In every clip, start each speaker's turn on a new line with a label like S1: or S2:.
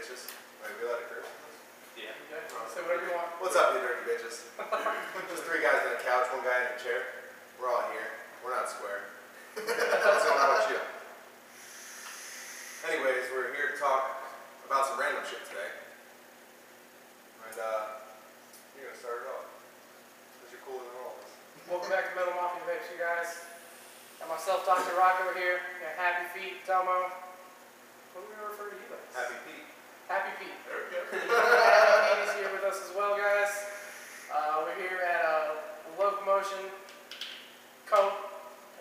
S1: bitches. Are we allowed to curse?
S2: Yeah.
S3: Okay. Say whatever you want.
S1: What's up, you dirty bitches? Just 3 guys on a couch, 1 guy in a chair. We're all here. We're not square. What's going on with you? Anyways, we're here to talk about some random shit today. And you're gonna start it off. Because you're cooler than all of us.
S3: Welcome back to Metal Mafia Vapes, you guys. Got myself, Dr. Rock over here. Got Happy Feet, Tomo. What do we refer to you as?
S1: Happy Pete.
S3: Happy Pete.
S1: There we go.
S3: Happy Pete is here with us as well, guys. We're here at Locomotion Coat,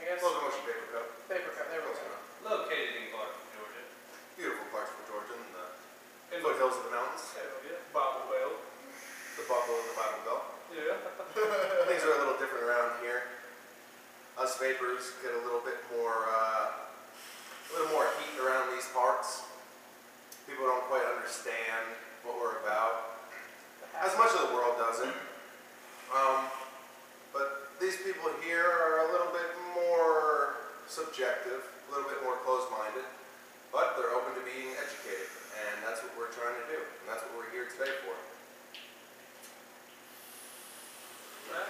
S3: I guess.
S1: Locomotion Paper Cup.
S3: Paper Cup, there we go.
S2: Located in Clarksville, Georgia.
S1: Beautiful Clarksville, Georgia, in the foothills of the mountains.
S4: Hell yeah. Bible Belt.
S1: The buckle of the Bible Belt.
S4: Yeah.
S1: Things are a little different around here. Us vapors get a little bit more heat around these parts. People don't quite understand what we're about. As much of the world doesn't. But these people here are a little bit more subjective, a little bit more closed-minded, but they're open to being educated, and that's what we're trying to do, and that's what we're here today for.
S2: Right.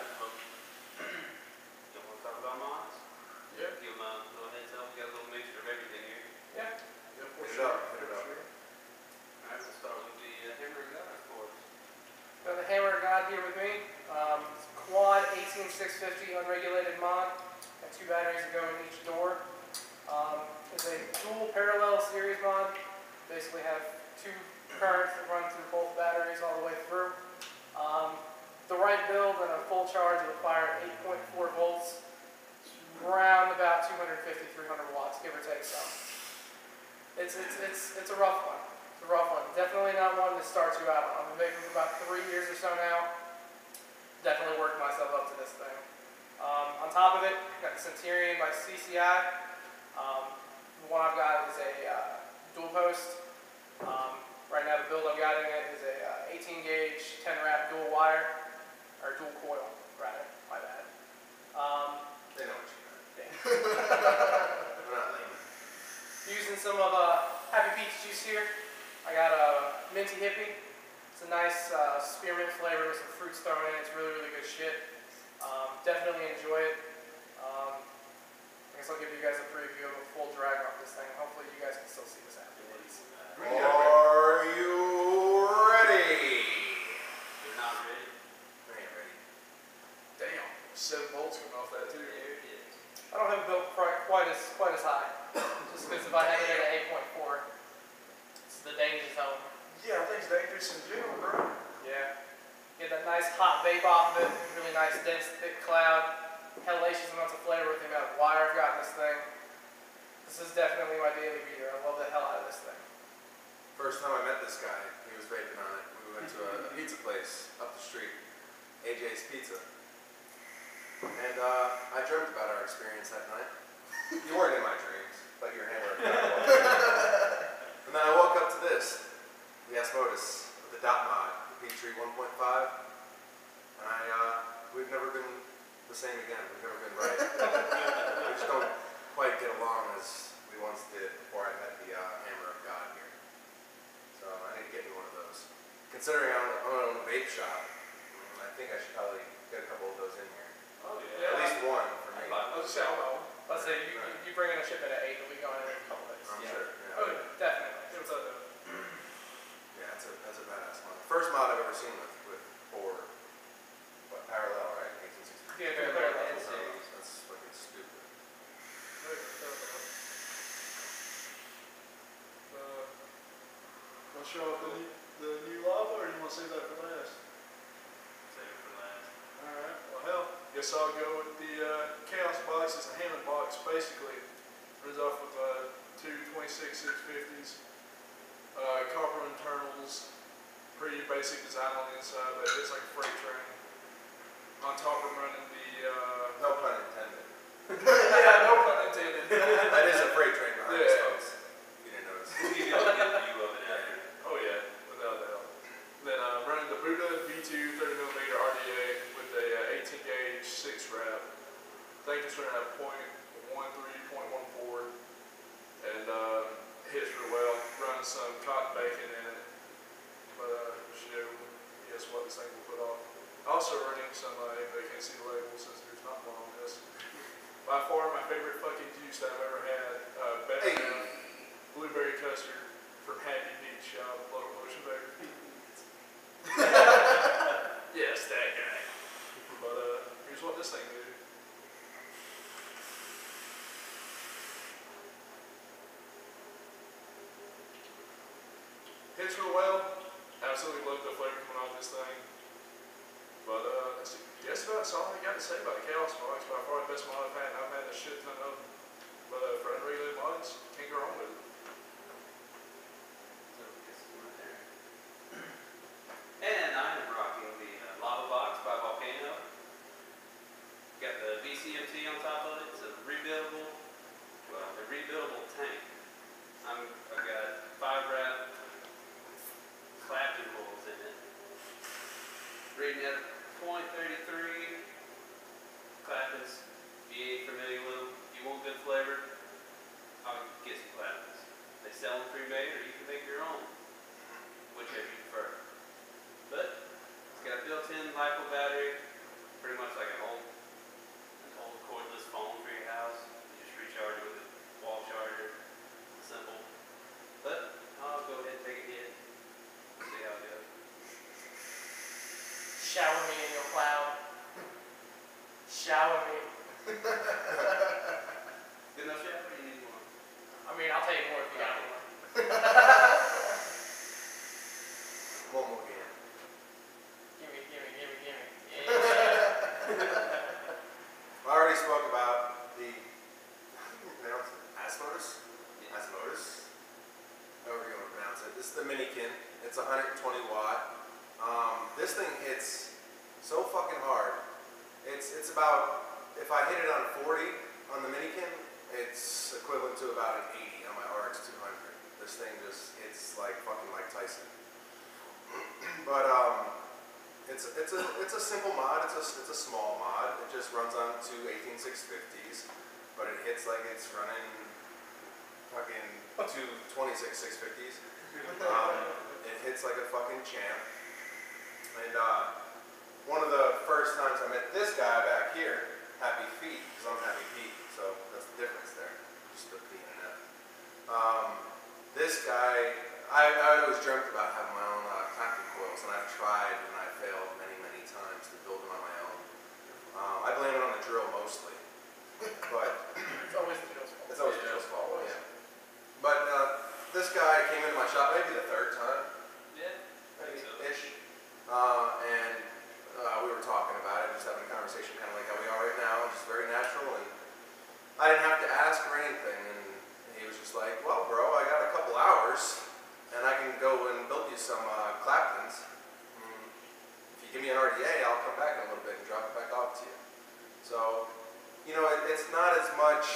S2: You want to talk about mods?
S4: Yeah.
S2: Give them a little heads up. We got a little mixture of everything here.
S3: Yeah.
S4: Yeah, for
S1: Hit it
S4: sure.
S1: up, hit it up.
S2: Alright, we'll start with the Hammer God, of course.
S3: Got the Hammer God here with me. It's a quad 18650 unregulated mod. Got 2 batteries that go in each door. It's a dual parallel series mod. Basically have 2 currents that run through both batteries all the way through. The right build and a full charge will fire at 8.4 volts, around about 250-300 watts, give or take some. It's a rough one. It's a rough one. Definitely not one that starts you out on. I've been vaping for about 3 years or so now. Definitely worked myself up to this thing. On top of it, got the Centurion by CCI. The one I've got is a dual post. Right now the build I've got in it is a 18 gauge 10 wrap dual wire, or dual coil rather, my bad.
S1: They know what you meant.
S3: Yeah.
S1: We're not lame.
S3: Using some of Happy Pete's juice here. I got a Minty Hippie. It's a nice spearmint flavor with some fruits thrown in. It's really, really good shit. Definitely enjoy it. I guess I'll give you guys a preview of a full drag off this thing. Hopefully you guys can still see this afterwards.
S1: Are you ready?
S2: They're not ready.
S1: I ain't ready.
S4: Damn. 7 volts coming off that too.
S2: There it is.
S3: I don't have it built quite as high. Just because if I had it at 8.4, it's the danger zone.
S4: Yeah, I think it's dangerous in general, bro.
S3: Yeah. Get that nice hot vape off of it. Really nice, dense, thick cloud. Hellacious amounts of flavor with the amount of wire I've got in this thing. This is definitely my daily beater. I love the hell out of this thing.
S1: First time I met this guy, he was vaping on it. We went to a pizza place up the street, AJ's Pizza. And I dreamt about our experience that night. You weren't in my dreams, but your hammer was. And then I woke up to this, the Asmodus with the dot mod, the Peachtree 1.5. And we've never been the same again. We've never been right. We just don't quite get along as we once did before I met the Hammer of God here. So I need to get me one of those. Considering I own a vape shop, I think I should probably get a couple of those in here.
S4: Oh yeah.
S1: At least one for me.
S4: I'll just say I'll know.
S3: Let's say you bring in a shipment at 8, and we go in a couple days.
S1: I'm sure. Yeah.
S3: Oh, yeah, definitely.
S4: What's up, though?
S1: Yeah, that's a badass mod. First mod I've ever seen with 4, parallel, right? 1860.
S3: Yeah,
S2: Fair
S3: very
S2: level.
S3: level.
S1: That's fucking stupid.
S4: Want to show off the new lava, or you want to save that for last?
S2: Save it for last.
S4: Alright, well hell, guess I'll go with the Chaos box. It's a Hammond box, basically. Runs off with 2 26-650s, copper internals, pretty basic design on the inside, but it's like a freight train. On top I'm running the...
S1: No pun intended.
S4: yeah, no pun intended.
S1: That is a freight train behind us,
S4: Yeah.
S1: folks. You didn't notice.
S2: We'll give you a good view of it after.
S4: Oh yeah, without a doubt. Then I'm running the Buddha V2 30mm RDA with a 18 gauge 6 wrap. I think it's running at 0.13, 0.14, and hits real well. Running some cotton bacon in it. this thing will put off. Also running some, they can't see the label since there's not one on this. By far my favorite fucking juice I've ever had, better than blueberry custard from Happy Peach Shop, Low Motion Baker. Yes, that guy. But here's what this thing did. Hits real well. Absolutely love the flavor coming off this thing. But that's about all I got to say about the Chaos Box. By far the best mod I've had, and I've had a shit ton of them. But for unregulated mods, can't go wrong with it.
S5: And I am rocking the Lava Box by Volcano. Got the VCMT on top of it. It's a rebuildable tank. I've got 5 wrap clapping holes in it. Rating at .33. Clappings. If you ain't familiar with them, if you want good flavor, I'll get some clappings. They sell them pre-made, or you can make your own, whichever you prefer. But it's got a built-in LiPo battery, pretty much like an old cordless phone for your house. You just recharge it with a wall charger. Simple. But I'll go ahead and take a hit. See how it goes.
S3: Shower me in your cloud. Shower me.
S5: Good enough shower, or you need more?
S3: I mean, I'll take more if you got more.
S1: One more game.
S3: Gimme. Yeah.
S1: I already spoke about the, how do you pronounce it? Asmodus? Asmodus? However you want to pronounce it. This is the Minikin. It's 120 watt. This thing hits so fucking hard. It's about, if I hit it on 40 on the Minikin, it's equivalent to about an 80 on my RX 200. This thing just, it's like fucking Mike Tyson. But it's a simple mod. It's a small mod. It just runs on two 18650s, but it hits like it's running fucking two 26650s. It hits like a fucking champ. And one of the first times I met this guy back here, Happy Feet, because I'm Happy Pete, so that's the difference there. Just the P and F. This guy, I always dreamt about having my own clapping coils, and I've tried and I failed many times to build them on my own. I blame it on the drill mostly, but
S3: It's always the drill's fault.
S1: it's always the drill's fault. Yeah. But this guy came into my shop maybe the third time,
S5: Yeah, I think so.
S1: ish, and we were talking about it, just having a conversation, kind of like how we are right now, just very natural, and I didn't have to ask or anything, and he was just like, well, bro, I got a couple hours, and I can go and build you some Claptons. If you give me an RDA, I'll come back in a little bit and drop it back off to you. So, you know, it's not as much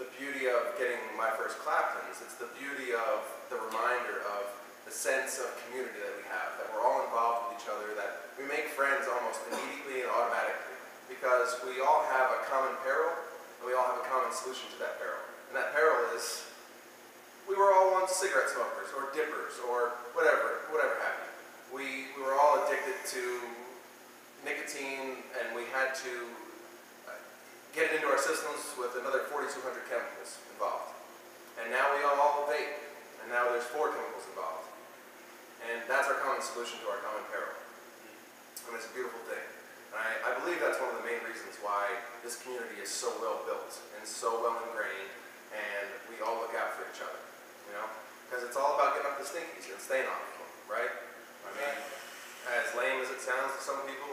S1: the beauty of getting my first Claptons, it's the beauty of the reminder of the sense of community that we have, that we're all involved with each other, that we make friends almost immediately and automatically, because we all have a common peril, and we all have a common solution to that peril. And that peril is, we were all once cigarette smokers, or dippers, or whatever have you. We were all addicted to nicotine, and we had to get it into our systems with another 4,200 chemicals involved. And now we all vape, and now there's 4 chemicals involved. And that's our common solution to our common peril. And it's a beautiful thing. And I believe that's one of the main reasons why this community is so well built and so well ingrained, and we all look out for each other, you know? Because it's all about getting up the stinkies and staying off of them, right? I mean, as lame as it sounds to some people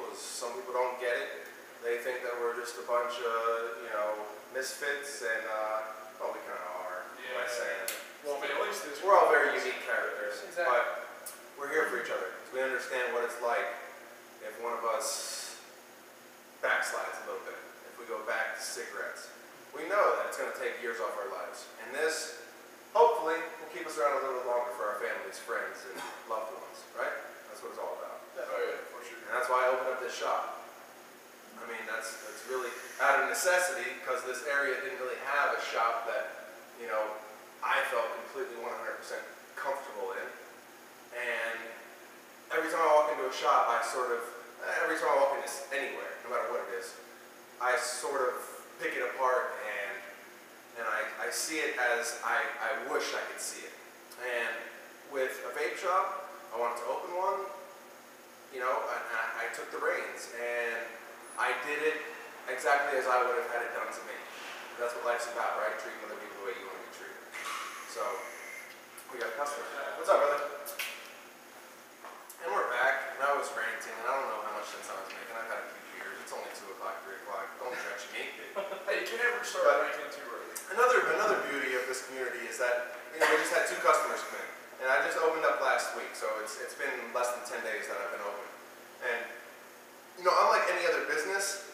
S1: don't get it. They think that we're just a bunch of, you know, misfits, and, well, we kind of are, by saying.
S4: Well, I mean, at least this.
S1: We're all very unique characters,
S3: Exactly.
S1: but we're here for each other, because we understand what it's like if one of us backslides a little bit, if we go back to cigarettes. We know that it's going to take years off our lives, and this, hopefully, will keep us around a little bit longer for our families, friends, and loved ones, right? That's what it's all about.
S4: Oh yeah, for sure.
S1: And that's why I opened up this shop. I mean, that's really out of necessity, because this area didn't really have a shop that, you know, I felt completely 100% comfortable in. And every time I walk into a into a shop, I sort of, every time I walk into anywhere, no matter what it is, I sort of pick it apart and I see it as I wish I could see it. And with a vape shop, I wanted to open one, you know, and I took the reins and I did it exactly as I would have had it done to me. That's what life's about, right? Treating other people the way you want to be treated. So, we got a customer. What's up, brother? And we're back, and I was ranting, and I don't know how much sense I was making. I've had a few beers. It's only 2 o'clock, 3 o'clock. Don't judge me.
S4: Hey, you can never start ranking too early.
S1: Another beauty of this community is that, you know, we just had 2 customers come in. And I just opened up last week, so it's been less than 10 days that I've been open. And, you know, unlike any other business,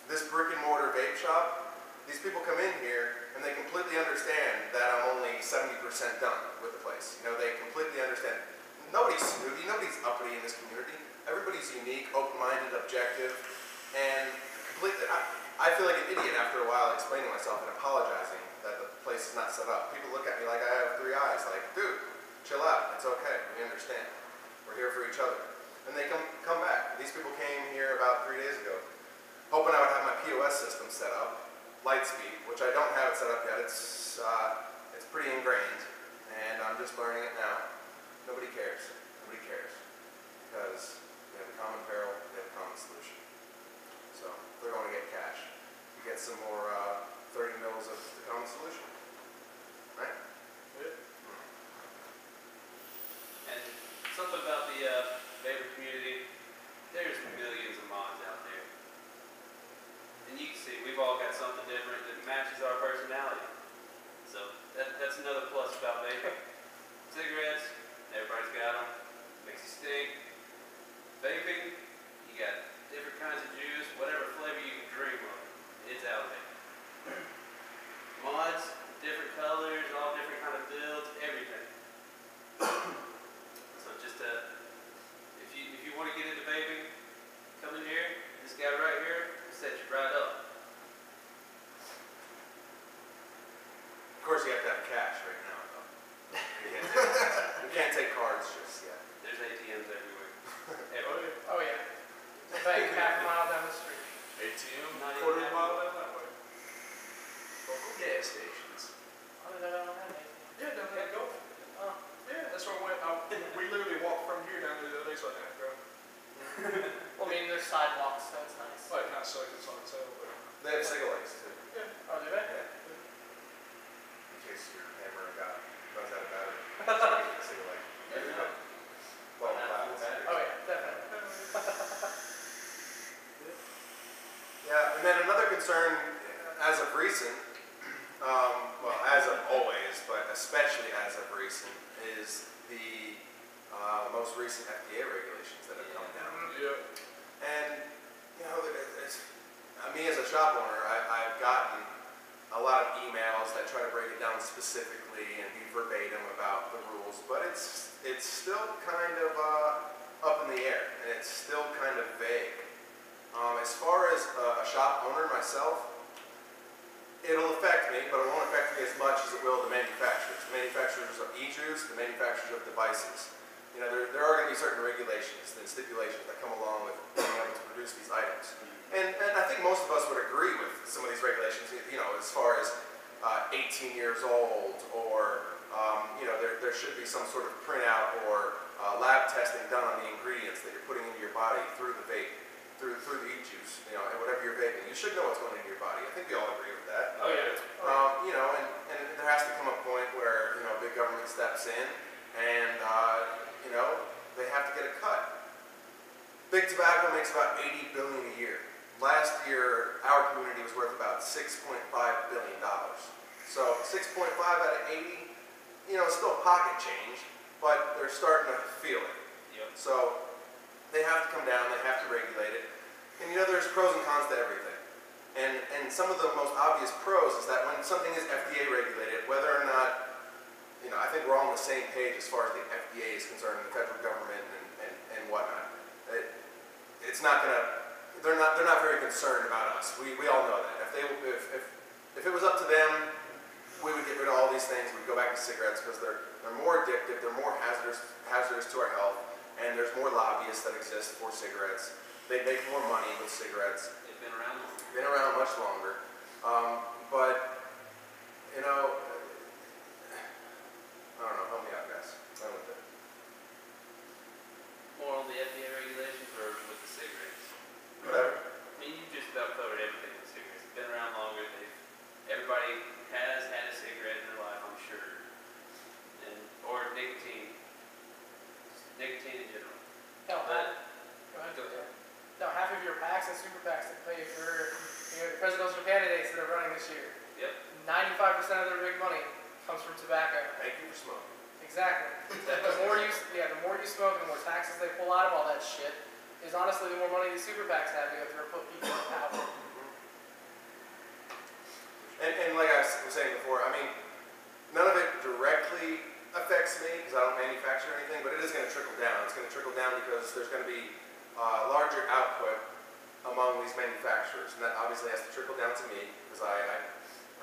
S1: this brick and mortar vape shop, these people come in here and they completely understand that I'm only 70% done with the place. You know, they completely understand. Nobody's snooty, nobody's uppity in this community. Everybody's unique, open-minded, objective, and completely, I feel like an idiot after a while explaining myself and apologizing that the place is not set up. People look at me like I have 3 eyes, like, dude, chill out, it's okay, we understand. We're here for each other. And they come back. These people came here about 3 days ago, hoping I would have my POS system set up, Lightspeed, which I don't have it set up yet. It's pretty ingrained, and I'm just learning it now. Nobody cares. Nobody cares. Because we have a common peril, we have a common solution. So they're going to get cash. You get some more 30 mils of the common solution. Right?
S4: Yeah.
S5: And something about the vapor community, there's millions of mods out there. And you can see, we've all got something different that matches our personality. So that's another plus about vaping. Cigarettes, everybody's got them, makes you stink. Vaping, you got different kinds of juice, whatever flavor you can dream of, it's out there. Mods, different colors, all different kind of builds, everything. So just if you want to get into vaping, come in here. This guy right here will set you right up.
S1: Of course, you have to have cash right now, though. You can't take cards just yet.
S5: There's ATMs everywhere.
S3: Oh yeah. In fact, half a mile down the street.
S4: ATM,
S5: Not even
S4: quarter
S5: that
S4: mile
S5: way.
S4: down that way. Local gas stations.
S3: I don't know, I don't have anything.
S4: Yeah, down there, go.
S3: Oh.
S4: Yeah, that's where I went. We literally walked from here down to the other day, so I didn't have to drive.
S3: Well, I mean, there's sidewalks, so it's nice.
S4: Like, not so it's on its own, but.
S1: They have single lights, too.
S3: Oh, do they?
S1: Yeah. In case your camera runs out of battery. Single light. Well,
S3: Oh yeah, definitely.
S1: yeah, and then another concern, as of recent, well, as of always, but especially as of recent, is the most recent FDA regulations that have come down.
S4: Yeah.
S1: And, you know, me as a shop owner, I've gotten a lot of emails that try to break it down specifically and be verbatim about the rules, but it's still kind of up in the air, and it's still kind of vague. As far as a shop owner myself, it'll affect me, but it won't affect me as much as it will the manufacturers. The manufacturers of e-juice, the manufacturers of devices. You know, there are going to be certain regulations and stipulations that come along with being able to produce these items. And I think most of us would agree with some of these regulations, you know, as far as 18 years old, or, you know, there should be some sort of printout or lab testing done on the ingredients that you're putting into your body through the vape, through the e-juice, you know, and whatever you're vaping. You should know what's going into your body. I think we all agree with that.
S5: Oh yeah.
S1: You know, and there has to come a point where, you know, big government steps in and, you know, they have to get a cut. Big tobacco makes about $80 billion a year. Last year, our community was worth about $6.5 billion. So 6.5 out of 80, you know, it's still pocket change, but they're starting to feel it.
S5: Yep.
S1: So they have to come down, they have to regulate it. And you know, there's pros and cons to everything. And some of the most obvious pros is that when something is FDA regulated, whether or not, you know, I think we're all on the same page as far as the FDA is concerned, the federal government and whatnot. It's not gonna, they're not very concerned about us. We all know that. If it was up to them, we would get rid of all these things. We'd go back to cigarettes because they're more addictive, they're more hazardous to our health, and there's more lobbyists that exist for cigarettes. They make more money with cigarettes.
S5: They've been around longer.
S1: Been around much longer. But, you know, I don't know, help me out, guys. Run with it.
S5: More on the FDA regulations or with the cigarettes?
S1: Whatever.
S5: I mean, you just about covered everything with cigarettes. Been around longer. Everybody has had a cigarette in their life, I'm sure. Or nicotine. Nicotine in general.
S3: No,
S5: But,
S3: go ahead.
S5: go ahead.
S3: No, half of your packs and super packs that pay for, the presidential candidates that are running this year.
S5: Yep.
S3: 95% of their big money comes from tobacco.
S1: Thank you for smoking.
S3: Exactly. The more you smoke, the more taxes they pull out of all that shit, is honestly the more money these super PACs have to go through and put people in power.
S1: And like I was saying before, I mean, none of it directly affects me because I don't manufacture anything, but it is going to trickle down. It's going to trickle down because there's going to be larger output among these manufacturers, and that obviously has to trickle down to me because I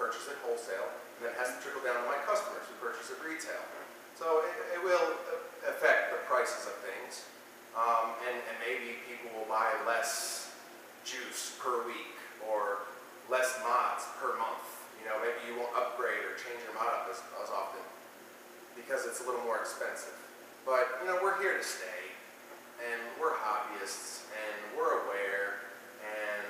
S1: purchase it wholesale, and then it has to trickle down to my customers who purchase it retail. So it will affect the prices of things, and maybe people will buy less juice per week or less mods per month. You know, maybe you won't upgrade or change your mod up as often because it's a little more expensive. But, you know, we're here to stay, and we're hobbyists, and we're aware, and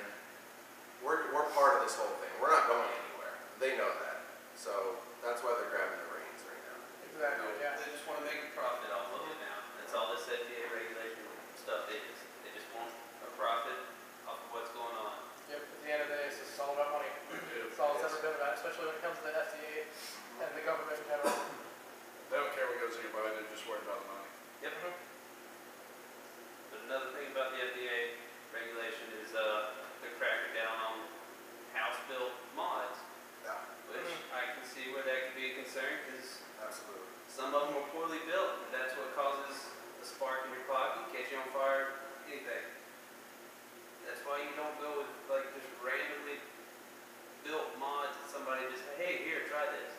S1: we're part of this whole thing. We're not going anywhere. They know that. So that's why they're grabbing the reins right now.
S3: Exactly, yeah.
S5: They just want to make a profit off of it now. That's all this FDA regulation stuff is. They just want a profit off of what's going on.
S3: Yep, at the end of the day, it's just all about money. It's all it's ever been about, especially when it comes to the FDA and the government in general.
S4: They don't care what goes in your body, they're just worried about the money.
S5: Yep. But another thing about the FDA regulation is they're cracking down on house-built mods,
S1: Yeah,
S5: which I can see where that could be a concern because
S1: absolutely.
S5: some of them are poorly built, and that's what causes a spark in your pocket, catch you on fire, anything. That's why you don't go with like just randomly built mods that somebody just, hey, here, try this.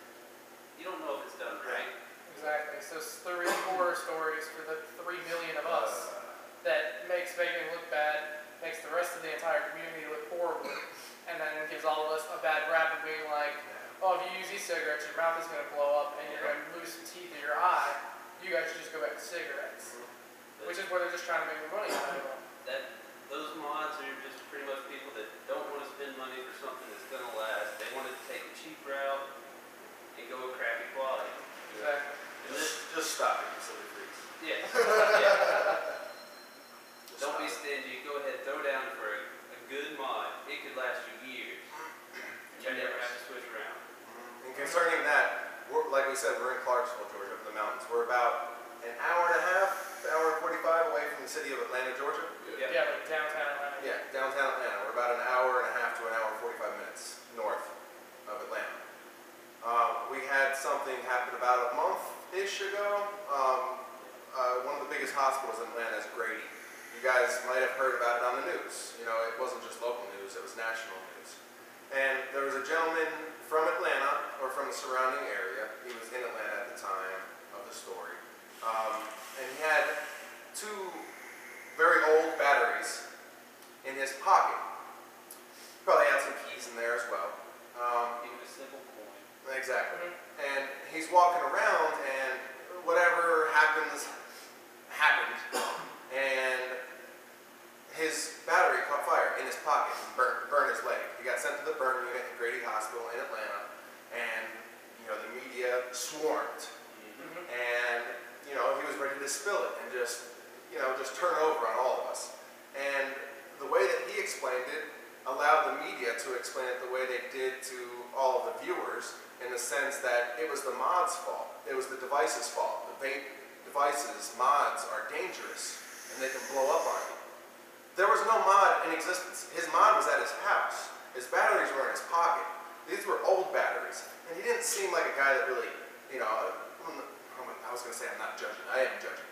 S5: You don't know if it's done right.
S3: Exactly. So 3 horror stories for the 3 million of us that makes vaping look bad, makes the rest of the entire community look horrible, and then gives all of us a bad rap of being like, oh, if you use e-cigarettes, your mouth is going to blow up and you're going to lose some teeth in your eye. You guys should just go back to cigarettes. Which is where they're just trying to make more money out of them.
S5: Those mods are just pretty much people that don't want to spend money for something that's going to last. They want to take the cheap route and go with crappy quality.
S3: Exactly.
S5: And
S1: Just stop it, you silly freaks.
S5: yeah. Don't be stingy. Go ahead, throw down for a good mod. It could last you years. You never have to switch around.
S1: And concerning that, like we said, we're in Clarksville, Georgia, up in the mountains. We're about an hour and a half, an hour and 45 away from the city of Atlanta, Georgia.
S3: Yeah, like downtown Atlanta.
S1: Yeah, downtown Atlanta. We're about an hour and a half to an hour and 45 minutes north of Atlanta. We had something happen about a month-ish ago. One of the biggest hospitals in Atlanta is Grady. You guys might have heard about it on the news. You know, it wasn't just local news, it was national news. And there was a gentleman from Atlanta, or from the surrounding area. He was in Atlanta at the time of the story. And he had 2 very old batteries in his pocket. Probably had some keys in there as well.
S5: Even a simple coin.
S1: Exactly. And he's walking around and whatever happened. And his battery caught fire in his pocket and burned his leg. He got sent to the burn unit at Grady Hospital in Atlanta, and, you know, the media swarmed. And, you know, he was ready to spill it and just turn over on all of us. And the way that he explained it allowed the media to explain it the way they did to all of the viewers, in the sense that it was the mod's fault. It was the device's fault. The vape devices, mods, are dangerous, and they can blow up on you. There was no mod in existence. His mod was at his house. His batteries were in his pocket. These were old batteries. And he didn't seem like a guy that really, you know, I was going to say I'm not judging. I am judging.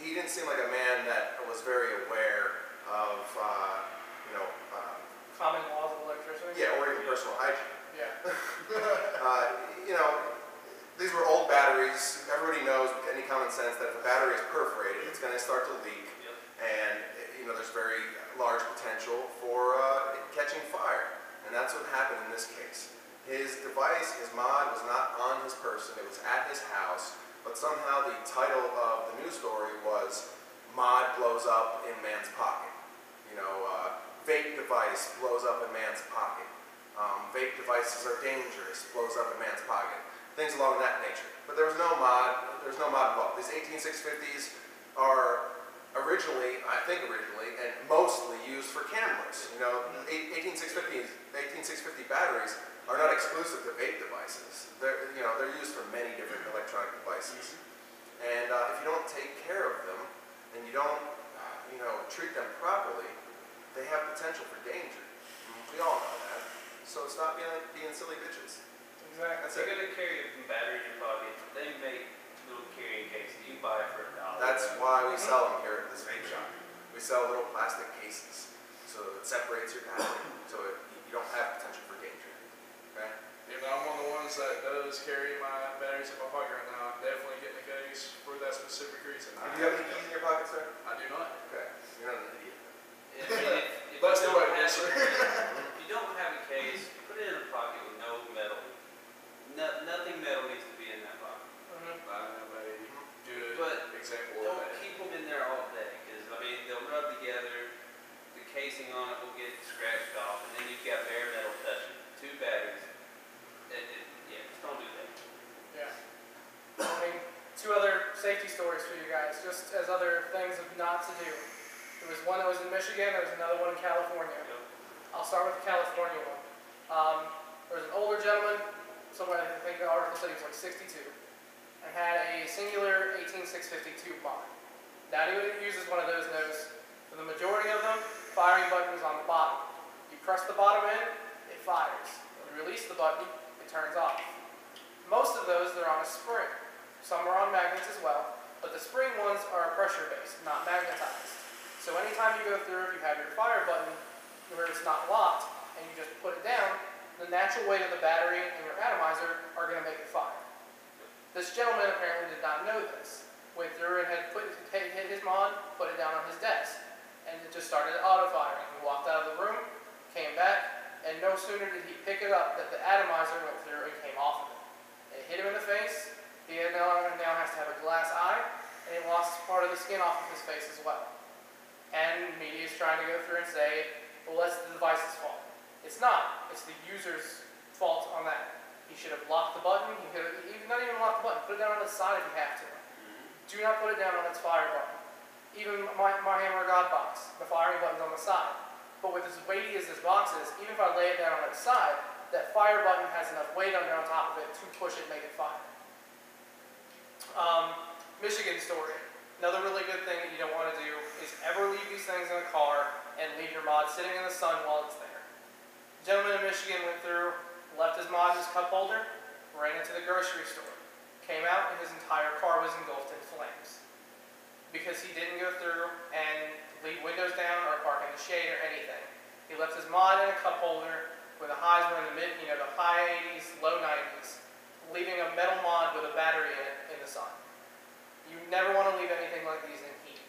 S1: He didn't seem like a man that was very aware of,
S3: Common laws of electricity?
S1: yeah, or even personal hygiene.
S3: Yeah.
S1: You know, these were old batteries. batteries, everybody knows with any common sense that if a battery is perforated, it's going to start to leak, and there's very large potential for it catching fire. And that's what happened in this case. His device, his mod, was not on his person, it was at his house, but somehow the title of the news story was "Mod blows up in man's pocket." Vape device blows up in man's pocket. Vape devices are dangerous, blows up in man's pocket. Things along that nature. But there was no mod involved. These 18650s are originally, and mostly used for cameras. 18650 batteries are not exclusive to vape devices. They're used for many different electronic devices. And if you don't take care of them, and you don't, treat them properly, they have potential for danger. We all know that. So stop being silly bitches.
S3: Exactly.
S1: That's
S5: You're
S1: it.
S5: going to carry a battery in your pocket. They make little carrying cases. You can buy it for $1.
S1: That's why we sell them here at this vape shop. We sell little plastic cases, so it separates your battery, so you don't have potential for danger. Okay?
S4: If I'm one of the ones that does carry my batteries in my pocket right now, I'm definitely getting a case for that specific reason.
S1: Do you have any keys in your pocket, sir?
S4: I do not.
S1: Okay. You're not an idiot.
S5: If
S4: That's
S5: you
S4: the
S5: don't
S4: right
S5: have
S4: answer.
S5: if you don't have a case, put it in a pocket with no metal. Nothing metal needs to be in that pocket.
S4: I have a good
S5: But
S4: example of
S5: don't
S4: that.
S5: keep them in there all day, because they'll rub together. The casing on it will get scratched off, and then you've got bare metal touching 2 batteries. Just don't do that.
S3: Yeah. 2 other safety stories for you guys, just as other things of not to do. There was one that was in Michigan, there was another one in California. I'll start with the California one. There was an older gentleman, somewhere I think the article said he was like 62, and had a singular 18650 tube mod. Now anybody that uses one of those knows, for the majority of them, firing button is on the bottom. You press the bottom in, it fires. You release the button, it turns off. Most of those, they're on a spring. Some are on magnets as well, but the spring ones are pressure-based, not magnetized. So anytime you go through, if you have your fire button where it's not locked, and you just put it down, the natural weight of the battery and your atomizer are going to make it fire. This gentleman apparently did not know this. Went through and had hit his mod, put it down on his desk, and it just started auto-firing. He walked out of the room, came back, and no sooner did he pick it up that the atomizer went through and came off of it. It hit him in the face. He now has to have a glass eye, and he lost part of the skin off of his face as well. And media is trying to go through and say, well, that's the device's fault. It's not. It's the user's fault on that. He should have locked the button. He could have not even locked the button. Put it down on the side if you have to. Do not put it down on its fire button. Even my Hammer God box, the firing button's on the side. But with as weighty as this box is, even if I lay it down on its side, that fire button has enough weight on top of it to push it and make it fire. Michigan story. Another really good thing that you don't want to do is ever leave these things in a car and leave your mod sitting in the sun while it's there. The gentleman in Michigan went through, left his mod in his cup holder, ran into the grocery store, came out, and his entire car was engulfed in flames. Because he didn't go through and leave windows down or park in the shade or anything. He left his mod in a cup holder where the highs were in the the high 80s, low 90s, leaving a metal mod with a battery in it in the sun. You never want to leave anything like these in heat.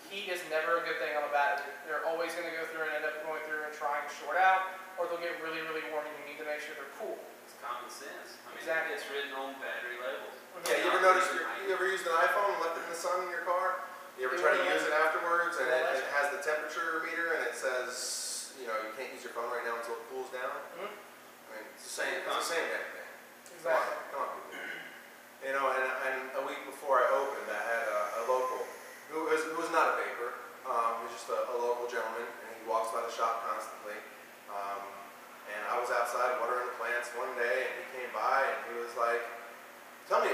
S3: Heat is never a good thing on a battery. They're always going to go through and end up going through and trying to short out, or they'll get really, really warm and you need to make sure they're cool.
S5: It's common sense.
S3: Exactly.
S5: It's written on battery labels.
S1: Yeah, you ever used an iPhone and left it in the sun in your car? You ever try to use it afterwards and it has the temperature meter and it says, you can't use your phone right now until it cools down? I mean, it's the same damn thing.
S3: Exactly.
S1: Come on, people. And a week before I opened, I had a local who was not a vapor. He was just a local gentleman, and he walks by the shop constantly. And I was outside watering the plants one day, and he came by, and he was like, "Tell me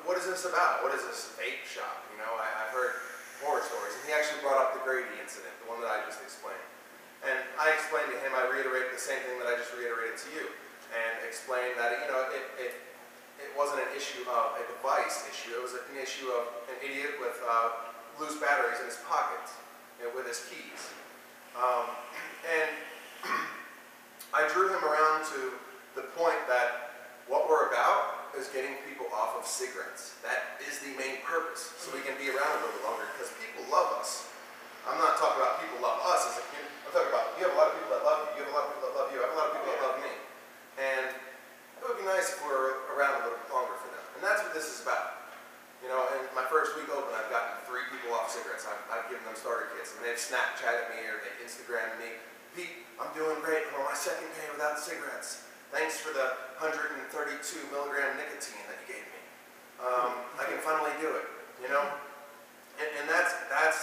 S1: what is this about? What is this vape shop? I've heard horror stories." And he actually brought up the Grady incident, the one that I just explained. And I explained to him, I reiterated the same thing that I just reiterated to you, and explained that it wasn't an issue of a device issue. It was an issue of an idiot with loose batteries in his pockets, with his keys. And I drew him around to the point that what we're about is getting people off of cigarettes. That is the main purpose, so we can be around a little bit longer, because people love us. I'm not talking about people love us as a community. I'm talking about you have a lot of people that love you. You have a lot of people that love you. I have a lot of people that love me. And it would be nice if we were around a little bit longer for them. And that's what this is about. You know, in my first week open, I've gotten 3 people off cigarettes. I've given them starter kits, and they've Snapchatted me or they Instagrammed me. Pete, I'm doing great. I'm on my 2nd day without cigarettes. Thanks for the 132 milligram nicotine that you gave me. I can finally do it, you know? And that's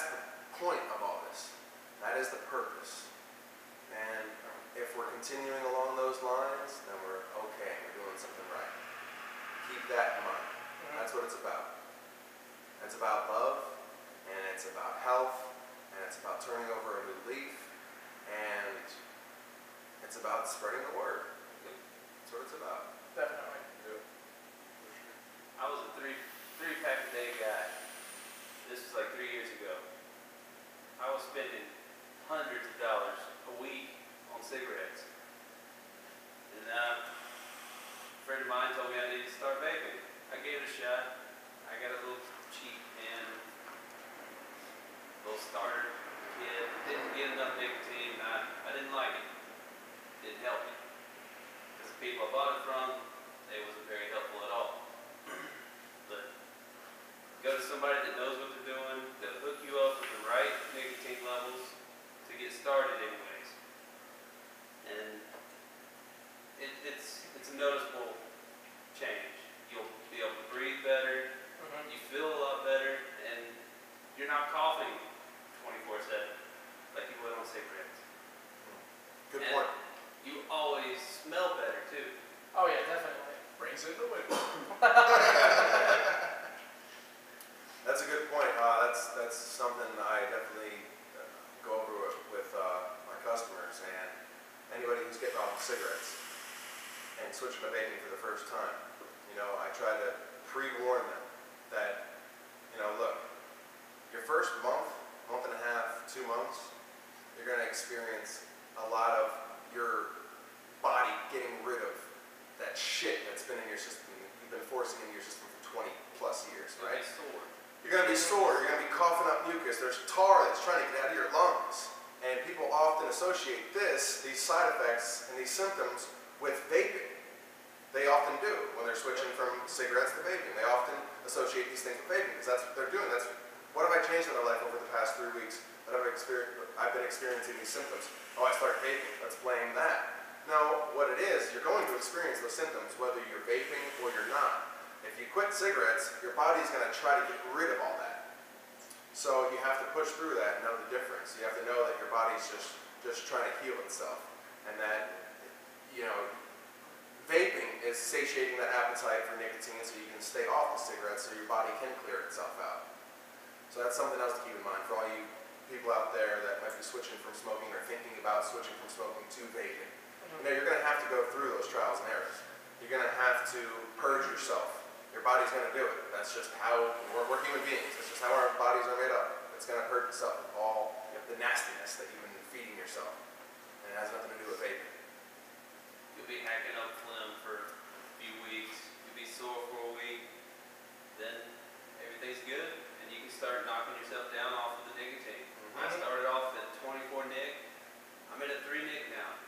S1: the point of all this. That is the purpose. And if we're continuing along those lines, then we're okay. We're doing something right. Keep that in mind. That's what it's about. It's about love, and it's about health, and it's about turning over a new leaf, and it's about spreading the word. That's what it's about.
S3: Definitely.
S5: I was a three pack a day guy. This was like 3 years ago. I was spending hundreds of dollars a week on cigarettes. And a friend of mine told me I needed to start vaping. I gave it a shot. I got a little cheap pen, little starter kit. Didn't get enough nicotine. I didn't like it. Didn't help me. Because the people I bought it from, they wasn't very helpful at all. But go to somebody that knows what they're doing. They'll hook you up with the right nicotine levels to get started anyways. And it's a noticeable change. You'll be able to breathe better, you feel a lot better, and you're not coughing 24/7 like you would on cigarettes.
S1: Good
S5: And
S1: point.
S5: you always smell better too.
S3: Oh yeah, definitely.
S4: Brings in the window.
S1: That's a good point. That's something I definitely go over with my customers and anybody who's getting off of cigarettes and switching to vaping for the first time. You know, I try to pre-warn them that, you know, look, your first month and a half, 2 months, you're going to experience a lot of your body getting rid of that shit that's been in your system. You've been forcing into your system for 20 plus years, right?
S5: You'll be sore.
S1: You're going to be sore, you're going to be coughing up mucus, there's tar that's trying to get out of your lungs. And people often associate these side effects and these symptoms with vaping. They often do when they're switching from cigarettes to vaping. They often associate these things with vaping because that's what they're doing. That's what have I changed in my life over the past 3 weeks that I've been experiencing these symptoms. Oh, I started vaping, let's blame that. No, what it is, you're going to experience those symptoms whether you're vaping or you're not. If you quit cigarettes, your body's going to try to get rid of all that. So you have to push through that and know the difference. You have to know that your body's just trying to heal itself. And that, you know, vaping is satiating that appetite for nicotine so you can stay off the cigarettes so your body can clear itself out. So that's something else to keep in mind for all you people out there that might be switching from smoking or thinking about switching from smoking to vaping. You know, you're going to have to go through those trials and errors. You're going to have to purge yourself. Your body's going to do it. That's just how we're human beings. That's just how our bodies are made up. It's going to purge itself of all the nastiness that you've been feeding yourself. And it has nothing to do with vaping.
S5: You'll be hacking up phlegm for a few weeks. You'll be sore for a week. Then everything's good, and you can start knocking yourself down off of the nicotine. I started off at 24 nic. I'm at a 3 nic now.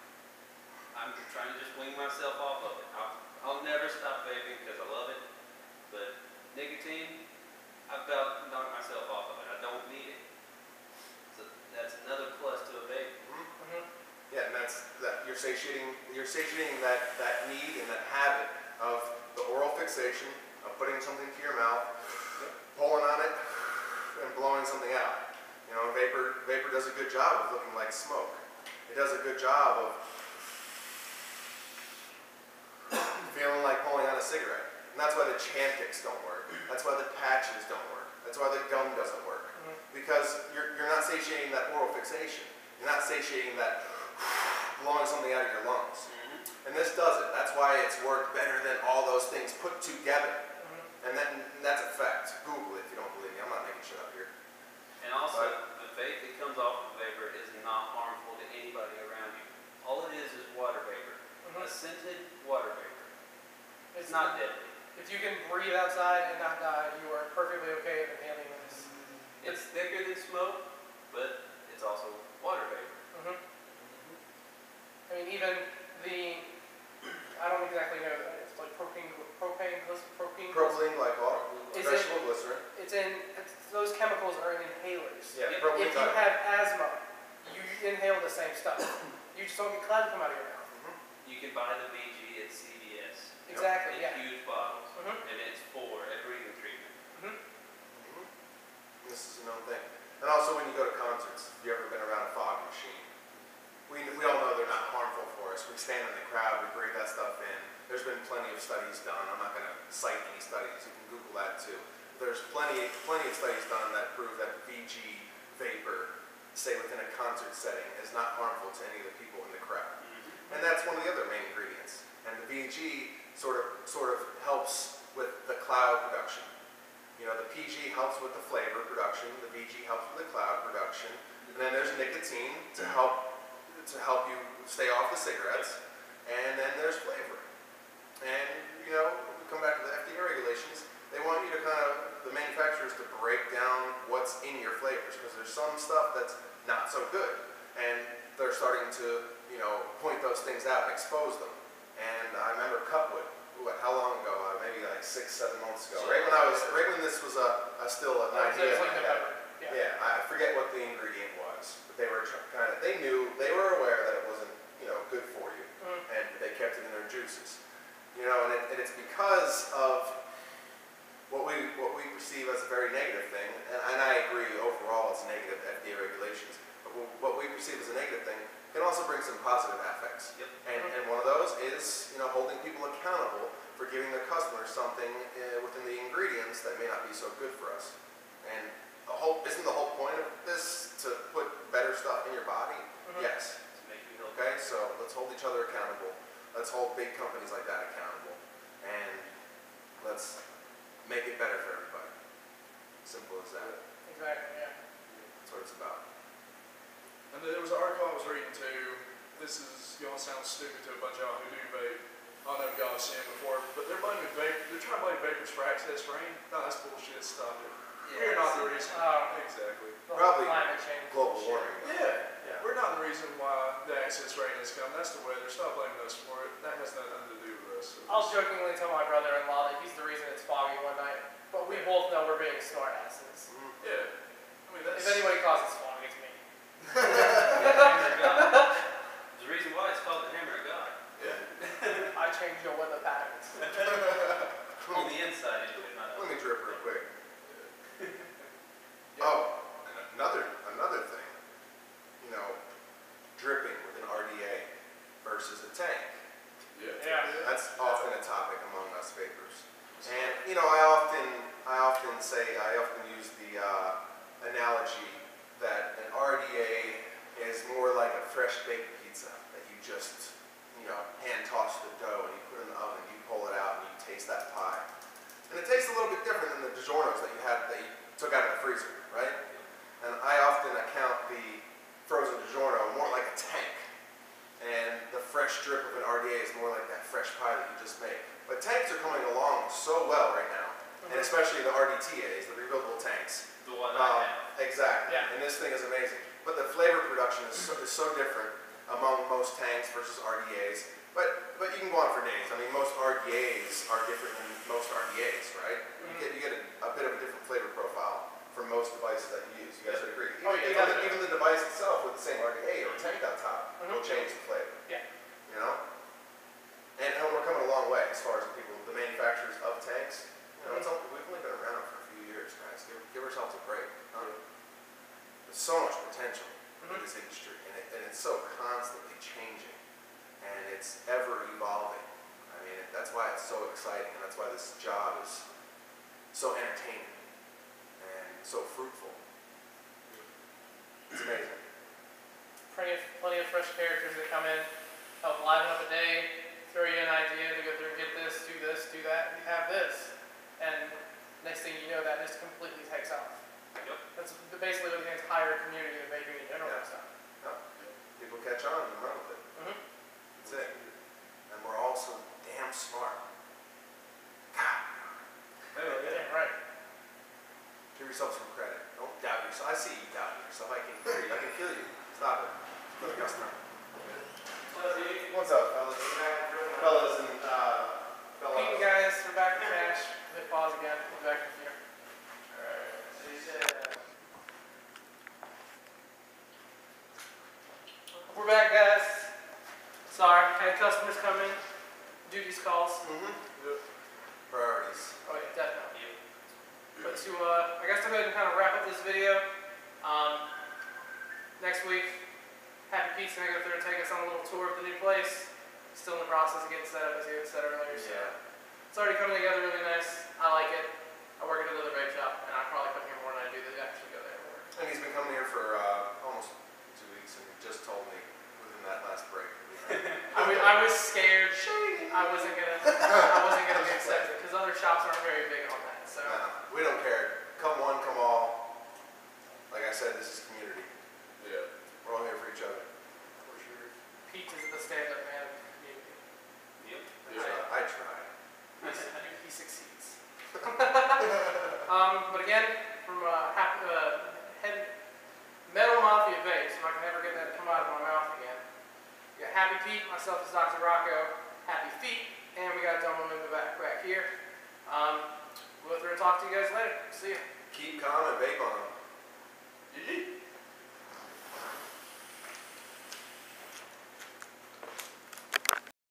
S5: I'm trying to just wing myself off of it. I'll never stop vaping because I love it. But nicotine, I've about knocked myself off of it. I don't need it. So that's another plus to a vape.
S1: Yeah, and that's that you're satiating that need and that habit of the oral fixation of putting something to your mouth, pulling on it, and blowing something out. You know, vapor does a good job of looking like smoke. It does a good job of feeling like pulling on a cigarette. And that's why the Chantix don't work. That's why the patches don't work. That's why the gum doesn't work. Because you're not satiating that oral fixation. You're not satiating that blowing something out of your lungs. And this does it. That's why it's worked better than all those things put together. And that's a fact. Google it if you don't believe me. I'm not making shit up here.
S5: And also, the vape that comes off of vapor is not harmful to anybody around you. All it is water vapor. A scented water vapor. It's not deadly.
S3: If If you can breathe outside and not die, you are perfectly okay with inhaling this.
S5: It's thicker than smoke, but it's also water vapor.
S3: Mm-hmm. I mean, even I don't exactly know that. It's like propane.
S1: Propylene glycol,
S3: Is
S1: vegetable glycerin.
S3: Those chemicals are in inhalers.
S1: Yeah,
S5: If
S1: propylene
S3: If you
S1: glycol.
S3: have asthma, you inhale the same stuff. You just don't get cloud come out of your mouth.
S5: You can buy the VG at CVS
S3: Exactly,
S5: in
S3: yeah.
S5: huge bottles,
S3: Mhm.
S5: and it's for a breathing treatment.
S1: This is a known thing. And also when you go to concerts, if you've ever been around a fog machine, we all know they're not harmful for us. We stand in the crowd, we breathe that stuff in. There's been plenty of studies done. I'm not going to cite any studies. You can Google that too. There's plenty of studies done that prove that VG vapor, say within a concert setting, is not harmful to any of the people in the crowd. And that's one of the other main ingredients. And the VG sort of helps with the cloud production. You know, the PG helps with the flavor production, the VG helps with the cloud production, and then there's nicotine to help you stay off the cigarettes, and then there's flavor. And, you know, we come back to the FDA regulations, they want you to the manufacturers to break down what's in your flavors, because there's some stuff that's not so good, and they're starting to, you know, point those things out and expose them. And I remember Cutwood, how long ago? Maybe like 6-7 months ago. Right when this was still an idea.
S3: Like November.
S1: Yeah, I forget what the ingredient was, but they were they were aware that it wasn't, you know, good for you, and they kept it in their juices. You know, and it's because of what we perceive as a very negative thing, and I agree overall it's negative FDA regulations, but what we perceive as a negative thing can also bring some positive affects.
S5: Yep.
S1: And one of those is, you know, holding people accountable for giving their customers something within the ingredients that may not be so good for us. And isn't the whole point of this to put better stuff in your body? Yes.
S5: To make you healthy.
S1: Okay, so let's hold each other accountable. Let's hold big companies like that accountable. And let's make it better for everybody. Simple as that.
S3: Exactly, yeah.
S1: That's what it's about.
S4: And there was an article I was reading too. This is going to sound stupid to a bunch of y'all who do vape. I don't know if y'all have seen it before, but they're trying to blame vapors for access rain. No, that's bullshit. Stop it. We're not the reason. Exactly.
S3: The whole
S1: Probably
S3: climate change.
S1: Global
S3: bullshit.
S1: warming. though.
S4: Yeah. We're not the reason why the access rain has come. That's the weather. Stop blaming us for it. That has nothing to do with us. So
S3: I'll jokingly tell my brother-in-law that he's the reason it's foggy one night, but we both know we're being smartasses.
S4: yeah. I mean, that's...
S3: If anybody causes fog, it's me.
S5: The hammer of God. There's a reason why it's called the hammer of God.
S4: Yeah.
S3: I change your weather patterns.
S5: On the inside, anyway, not
S1: Let
S5: out.
S1: me drip real quick. Oh, and another thing. You know, dripping with an RDA versus a tank.
S3: Yeah.
S1: That's often a topic among us vapors. And you know, I often use the analogy that an RDA is more like a fresh baked pizza that you just, you know, hand toss the dough and you put in the oven, you pull it out and you taste that pie. And it tastes a little bit different than the DiGiorno's that you took out of the freezer, right? And I often account the frozen DiGiorno more like a tank. And the fresh drip of an RDA is more like that fresh pie that you just made. But tanks are coming along so well right now, and especially the RDTAs, the refillable tanks.
S5: The one I have.
S1: Exactly.
S3: Yeah.
S1: And this thing is amazing. But the flavor production is so different among most tanks versus RDAs. But you can go on for days. I mean, most RDAs are different than most RDAs, right? You get a bit of a different flavor profile for most devices that you use. You guys would agree? Even the device itself with the same RDA or tank on top will change the flavor.
S3: Yeah.
S1: You know? And we're coming a long way as far as the manufacturers of tanks. You know, we've only been around for a few years, guys. Give ourselves a break. There's so much potential in this industry, and it's so constantly changing, and it's ever evolving. I mean, that's why it's so exciting, and that's why this job is so entertaining and so fruitful. It's amazing.
S3: Plenty of fresh characters that come in, help liven up a day, throw you an idea to go through and get this, do that, and you have this. And next thing you know, that just completely takes off.
S5: Yep.
S3: That's basically what the entire community of vaping in general is done.
S1: People catch on and run with it. That's it. And we're all so damn smart. God, I yourself some credit. Don't doubt yourself. I see you doubting yourself. I can hear you. I can feel you. Stop it. For the customer. What's up, fellas? Fellas and fellas.
S3: Pete and guys, we're back to cash. Hit pause again. We'll be back in a few. We're back, guys. Sorry, had customers come in, do these calls.
S4: Yep.
S1: Priorities.
S3: Oh yeah, definitely. But to, I guess to go ahead and kind of wrap up this video, next week, Happy Pete's gonna go through and take us on a little tour of the new place. Still in the process of getting set up, as you had said earlier, so it's already coming together really nice. I like it. I work at another vape shop, and I probably come here more than I do to actually go there and work.
S1: And he's been coming here for almost 2 weeks, and he just told me within that last break.
S3: I was scared. I wasn't gonna be accepted because other shops aren't very big on that. So
S1: We don't care. Come one, come all. Like I said, this is community.
S4: Yeah.
S1: We're all here for each other.
S3: for sure, Pete is the stand-up man of the community.
S1: I try.
S3: He succeeds. But again, from Metal Mafia Vapes, I'm not gonna ever get that to come out of my mouth again. We got Happy Pete, myself is Dr. Rocco, Happy Feet, and we got Dumbo in the back here. We'll go through and talk to you guys later. See ya.
S1: Keep calm and vape on.